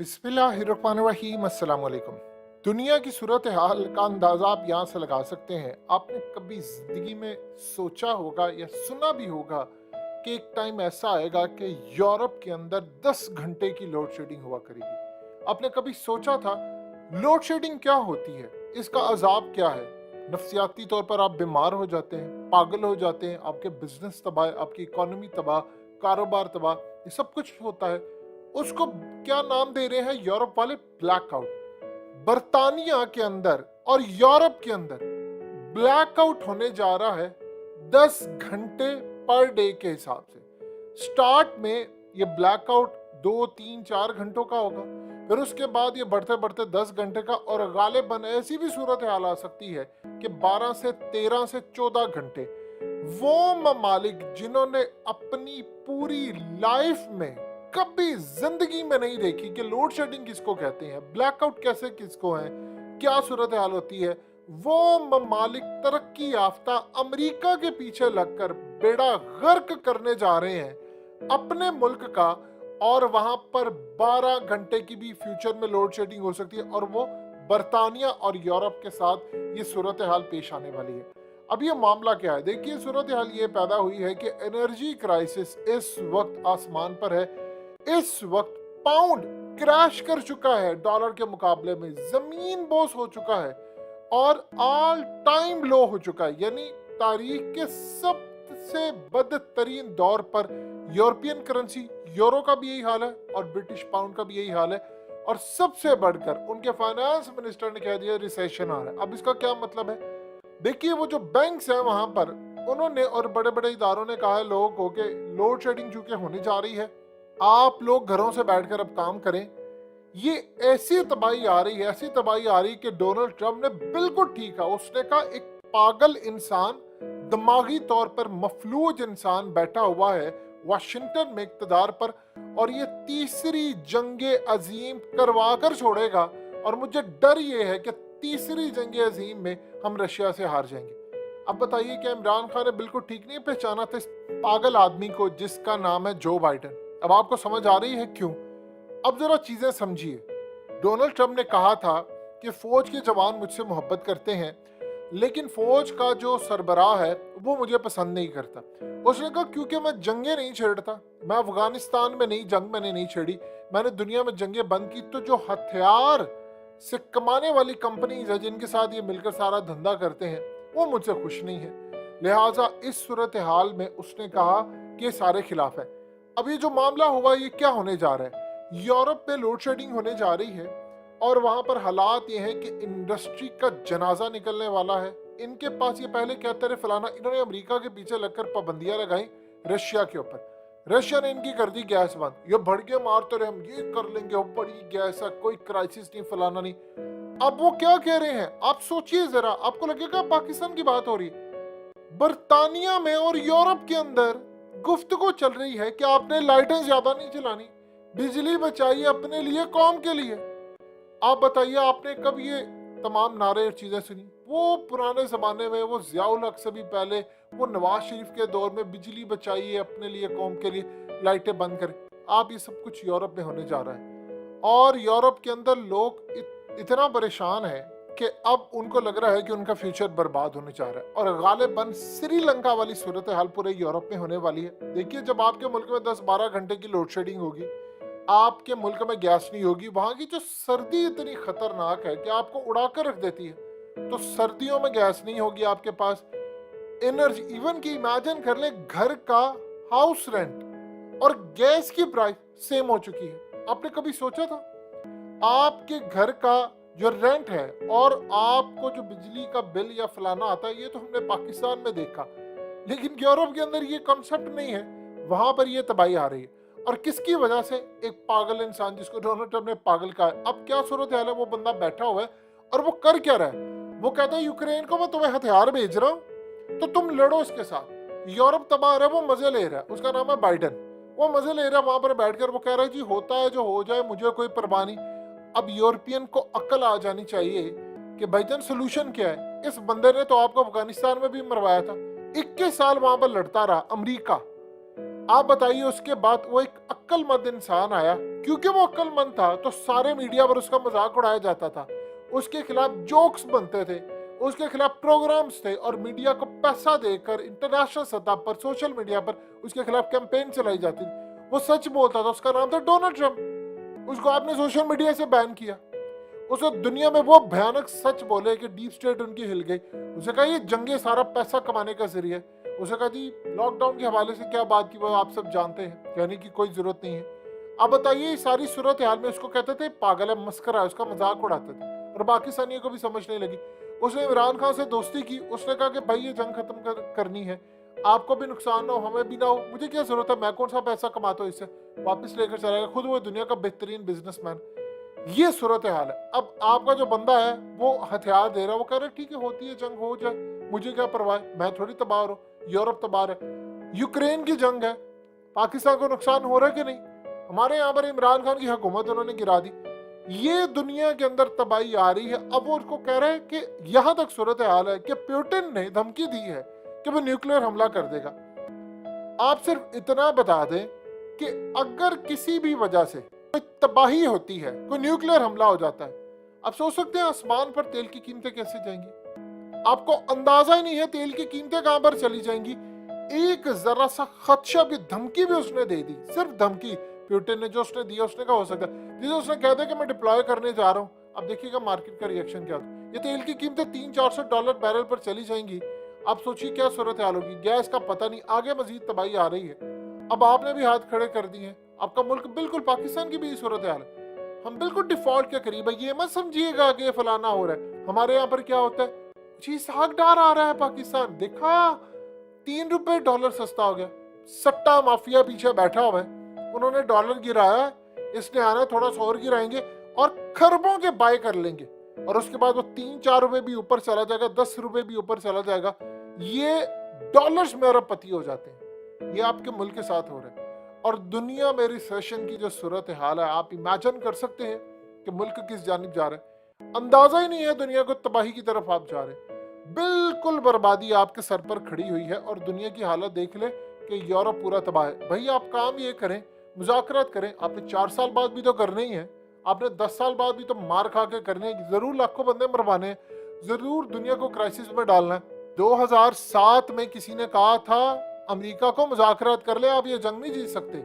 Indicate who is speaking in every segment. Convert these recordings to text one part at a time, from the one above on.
Speaker 1: बिस्मिल्लाहिर्रहमानिर्रहीम अस्सलाम वालेकुम। दुनिया की सूरत हाल का अंदाज़ा आप यहाँ से लगा सकते हैं। आपने कभी ज़िंदगी में सोचा होगा या सुना भी होगा कि एक टाइम ऐसा आएगा कि यूरोप के अंदर 10 घंटे की लोड शेडिंग हुआ करेगी। आपने कभी सोचा था लोड शेडिंग क्या होती है, इसका अजाब क्या है? नफ्सियाती तौर पर आप बीमार हो जाते हैं, पागल हो जाते हैं, आपके बिजनेस तबाह, आपकी इकोनॉमी तबाह, कारोबार तबाह, ये सब कुछ होता है। उसको क्या नाम दे रहे हैं यूरोप वाले? ब्लैकआउट। बर्तानिया के अंदर और यूरोप के अंदर ब्लैकआउट होने जा रहा है 10 घंटे पर डे के हिसाब से। स्टार्ट में ये ब्लैकआउट 2 3 4 घंटों का होगा, फिर उसके बाद ये बढ़ते बढ़ते 10 घंटे का, और गालिबन ऐसी भी सूरत हाल आ सकती है कि 12 से 13 से 14 घंटे। वो ममालिक जिन्होंने अपनी पूरी लाइफ में कभी जिंदगी में नहीं देखी कि लोड शेडिंग किसको कहते हैं, ब्लैकआउट कैसे किसको है, क्या सूरत हाल होती है, वो ममालिक तरक्की याफ्ता अमेरिका के पीछे लगकर बेड़ा गर्क करने जा रहे हैं अपने मुल्क का। और वहां पर 12 घंटे की भी फ्यूचर में लोड शेडिंग हो सकती है, और वो बर्तानिया और यूरोप के साथ ये सूरत हाल पेश आने वाली है। अब ये मामला क्या है? देखिए, सूरत हाल ये पैदा हुई है कि एनर्जी क्राइसिस इस वक्त आसमान पर है। इस वक्त पाउंड क्रैश कर चुका है, डॉलर के मुकाबले में जमीन बोस हो चुका है और ऑल टाइम लो हो चुका है, यानी तारीख के सबसे बदतरीन दौर पर। यूरोपियन करेंसी यूरो का भी यही हाल है और ब्रिटिश पाउंड का भी यही हाल है, और सबसे बढ़कर उनके फाइनेंस मिनिस्टर ने कह दिया रिसेशन आ रहा है। अब इसका क्या मतलब है? देखिए, वो जो बैंक्स हैं वहां पर, उन्होंने और बड़े बड़े इदारों ने कहा है लोगों को कि लोड शेडिंग चूंकि होने जा रही है, आप लोग घरों से बैठकर अब काम करें। ये ऐसी तबाही आ रही है, ऐसी तबाही आ रही कि डोनाल्ड ट्रंप ने बिल्कुल ठीक है, उसने कहा एक पागल इंसान, दिमागी तौर पर मफलूज इंसान बैठा हुआ है वाशिंगटन में इक्तदार पर, और ये तीसरी जंगे अजीम करवा कर छोड़ेगा। और मुझे डर ये है कि तीसरी जंगे अजीम में हम रशिया से हार जाएंगे। अब बताइए, क्या इमरान खान ने बिल्कुल ठीक नहीं पहचाना था इस पागल आदमी को जिसका नाम है जो बाइडन? अब आपको समझ आ रही है क्यों? अब जरा चीजें समझिए। डोनाल्ड ट्रंप ने कहा था कि फौज के जवान मुझसे मोहब्बत करते हैं, लेकिन फौज का जो सरबराह है वो मुझे पसंद नहीं करता। उसने कहा क्योंकि मैं जंगें नहीं छेड़ता, मैं अफगानिस्तान में नहीं, जंग मैंने नहीं छेड़ी, मैंने दुनिया में जंगें बंद की। तो जो हथियार से कमाने वाली कंपनीज है जिनके साथ ये मिलकर सारा धंधा करते हैं, वो मुझसे खुश नहीं है। लिहाजा इस सूरत हाल में उसने कहा कि ये सारे खिलाफ है। अब ये जो मामला हुआ, ये क्या होने जा रहा है? यूरोप में लोड शेडिंग होने जा रही है और वहां पर हालात ये हैं कि इंडस्ट्री का जनाजा निकलने वाला है। इनके पास ये पहले कहते रहे फलाना, इन्होंने अमेरिका के पीछे लगकर पाबंदियां लगाई रशिया के ऊपर। रशिया ने इनकी कर दी गैस बंद, ये भड़के मारते रहे, हम ये कर लेंगे, वो बड़ी गैस है, कोई क्राइसिस नहीं, फलाना नहीं। अब वो क्या कह रहे हैं आप सोचिए जरा, आपको लगेगा पाकिस्तान की बात हो रही है। बर्तानिया में और यूरोप के अंदर गुफ्तगू चल रही है कि आपने लाइटें ज्यादा नहीं चलानी, बिजली बचाइए अपने लिए, कौम के लिए। आप बताइए, आपने कब ये तमाम नारे और चीजें सुनी? वो पुराने जमाने में, वो जियाउल हक से भी पहले, वो नवाज शरीफ के दौर में, बिजली बचाइए अपने लिए, कौम के लिए, लाइटें बंद करें। आप ये सब कुछ यूरोप में होने जा रहा है, और यूरोप के अंदर लोग इतना परेशान है कि अब उनको लग रहा है कि उनका फ्यूचर बर्बाद होने जा रहा है, और गालिबन श्रीलंका वाली सूरत हाल पूरे यूरोप में होने वाली है। देखिए, जब आपके मुल्क में 10-12 घंटे की लोड शेडिंग होगी, आपके मुल्क में गैस नहीं होगी, वहां की जो सर्दी इतनी खतरनाक है कि आपको उड़ा कर रख देती है, तो सर्दियों में गैस नहीं होगी आपके पास। एनर्जी, इवन की इमेजिन कर ले, घर का हाउस रेंट और गैस की प्राइस सेम हो चुकी है। आपने कभी सोचा था? आपके घर का जो रेंट है और आपको जो बिजली का बिल या फलाना आता है, ये तो हमने पाकिस्तान में देखा, लेकिन यूरोप के अंदर ये कॉन्सेप्ट नहीं है। वहां पर ये तबाही आ रही है, और किसकी वजह से? एक पागल इंसान जिसको डोनाल्ड ट्रंप ने पागल कहा है। अब क्या सूरत हाल है? वो बंदा बैठा हुआ है और वो कर क्या रहा है? वो कहता है यूक्रेन को मैं तुम्हें हथियार भेज रहा हूं, तो तुम लड़ो इसके साथ। यूरोप तबाह रहा है, वो मजे ले रहा है, उसका नाम है बाइडन। वो मजे ले रहा है वहां पर बैठकर, वो कह रहा है जी होता है जो हो जाए, मुझे कोई परवाह नहीं। अब यूरोपियन को अक्ल आ जानी चाहिए कि भाईजान सोल्यूशन क्या है। इस बंदे ने तो आपको अफगानिस्तान में भी मरवाया था, 21 साल वहां पर लड़ता रहा अमरीका। आप बताइए उसके बाद वो एक अक्लमंद इंसान आया, क्योंकि वो अक्लमंद था तो सारे मीडिया पर उसका मजाक उड़ाया जाता था, उसके खिलाफ जोक्स बनते थे, उसके खिलाफ प्रोग्राम्स थे और मीडिया को पैसा देकर इंटरनेशनल सतह पर सोशल मीडिया पर उसके खिलाफ कैंपेन चलाई जाती थी। वो सच बोलता था, उसका नाम था डोनाल्ड ट्रंप। उसको आपने सोशल मीडिया से बैन किया। उसे दुनिया में वो भयानक सच बोले कि डीप स्टेट उनकी हिल गई। उसे कहा ये जंगे सारा पैसा कमाने का जरिया है। उसे कहा जी लॉकडाउन के हवाले से क्या बात की वो आप सब जानते हैं, कहने की कोई जरूरत नहीं है। अब बताइए इस सारी सूरत हाल में उसको कहते थे पागल है, मस्करा है, उसका मजाक उड़ाते थे और पाकिस्तानियों को भी समझ नहीं लगी। उसने इमरान खान से दोस्ती की। उसने कहा कि भाई ये जंग खत्म करनी है, आपको भी नुकसान ना हो हमें भी ना हो, मुझे क्या जरूरत है, मैं कौन सा पैसा कमाता हूँ इससे। वापस लेकर चला गया, खुद वो दुनिया का बेहतरीन बिजनेसमैन। ये सूरत हाल है। अब आपका जो बंदा है वो हथियार दे रहा है, वो कह रहा है ठीक है होती है जंग, हो जाए, मुझे क्या परवाह है, मैं थोड़ी तबाह हो, यूरोप तबाह है, यूक्रेन की जंग है, पाकिस्तान को नुकसान हो रहा है कि नहीं। हमारे यहाँ पर इमरान खान की हुकूमत उन्होंने गिरा दी, ये दुनिया के अंदर तबाही आ रही है। अब वो उसको कह रहे हैं कि यहां तक सूरत हाल है कि पुतिन ने धमकी दी है कि वो न्यूक्लियर हमला कर देगा। आप सिर्फ इतना बता दें कि अगर किसी भी वजह से कोई तबाही होती है, कोई न्यूक्लियर हमला हो जाता है, आप सोच सकते हैं आसमान पर तेल की कीमतें कैसे जाएंगी। आपको अंदाजा ही नहीं है तेल की कीमतें कहां पर चली जाएंगी। एक जरा सा खदशा भी, धमकी भी उसने दे दी, सिर्फ धमकी पुतिन ने जो उसने दिया, उसने कहा हो सकता है जिसे उसने कह दिया कि मैं डिप्लॉय करने जा रहा हूं। अब देखिएगा मार्केट का रिएक्शन क्या होता है। ये तेल की कीमतें $300-400 बैरल पर चली जाएंगी। आप सोचिए क्या सूरत हाल होगी। गैस का पता नहीं, आगे मजीद तबाही आ रही है। अब आपने भी हाथ खड़े कर दिए हैं, आपका मुल्क बिल्कुल पाकिस्तान की भी सूरत हाल है, हम बिल्कुल डिफॉल्ट के करीब है। ये मत समझिएगा कि ये फलाना हो रहा है। हमारे यहाँ पर क्या होता है जी, सागडार आ रहा है पाकिस्तान, देखा $3 सस्ता हो गया। सट्टा माफिया पीछे बैठा हुआ है, उन्होंने डॉलर गिराया, इसने आना थोड़ा सा और गिराएंगे और खरबों के बाय कर लेंगे और उसके बाद वो $3-4 भी ऊपर चला जाएगा, $10 भी ऊपर चला जाएगा। ये डॉलर्स में अरबपति हो जाते हैं। ये आपके मुल्क के साथ हो रहा है और दुनिया में रिसेशन की जो सूरत हाल है, आप इमेजिन कर सकते हैं कि मुल्क किस जानिब जा रहा है। अंदाजा ही नहीं है दुनिया को तबाही की तरफ आप जा रहे हैं। बिल्कुल बर्बादी आपके सर पर खड़ी हुई है और दुनिया की हालत देख ले कि यूरोप पूरा तबाह है। भाई आप काम ये करें, मुज़ाकरात करें। आपने 4 साल बाद भी तो करने ही है, आपने 10 साल बाद भी तो मार खा के करने हैं, जरूर लाखों बंदे मरवाने हैं, जरूर दुनिया को क्राइसिस में डालना है। 2007 में किसी ने कहा था अमेरिका को मुज़ाकरात कर ले, आप ये जंग नहीं जीत सकते।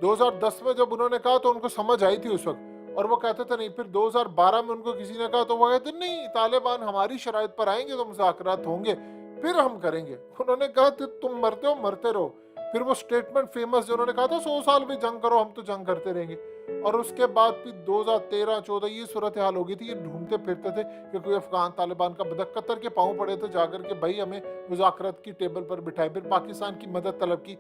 Speaker 1: 2010 में जब उन्होंने कहा तो उनको समझ आई थी उस वक्त और वो कहते थे नहीं। फिर 2012 में उनको किसी ने कहा तो वो कहते नहीं, तालिबान हमारी शराइत पर आएंगे तो मुज़ाकरात होंगे, फिर हम करेंगे। उन्होंने कहा तुम मरते हो मरते रहो। फिर वो स्टेटमेंट फेमस जो उन्होंने कहा था 100 साल भी जंग करो, हम तो जंग करते रहेंगे। और उसके बाद फिर 2013-14 ये सूरत हाल हो गई थी। ये ढूंढते फिरते थे कि कोई अफगान तालिबान का बदक कतर के पाँव पड़े थे जाकर के भाई हमें मुज़ाकरात की टेबल पर बिठाए, फिर पाकिस्तान की मदद तलब की।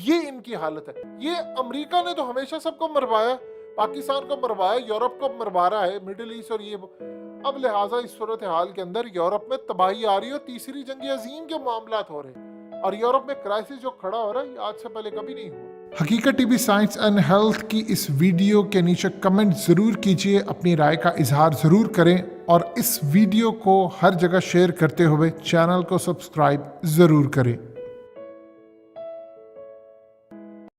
Speaker 1: ये इनकी हालत है। ये अमेरिका ने तो हमेशा सबको मरवाया, पाकिस्तान को मरवाया, यूरोप को मरवा रहा है, मिडिल ईस्ट और ये। अब लिहाजा इस सूरत हाल के अंदर यूरोप में तबाही आ रही है, तीसरी जंग अजीम के मामलात हो रहे हैं और यूरोप में क्राइसिस जो खड़ा हो रहा है ये आज से पहले कभी नहीं हुआ। हकीकत टीवी साइंस एंड हेल्थ की इस वीडियो के नीचे कमेंट जरूर कीजिए, अपनी राय का इजहार जरूर करें और इस वीडियो को हर जगह शेयर करते हुए चैनल को सब्सक्राइब जरूर करें।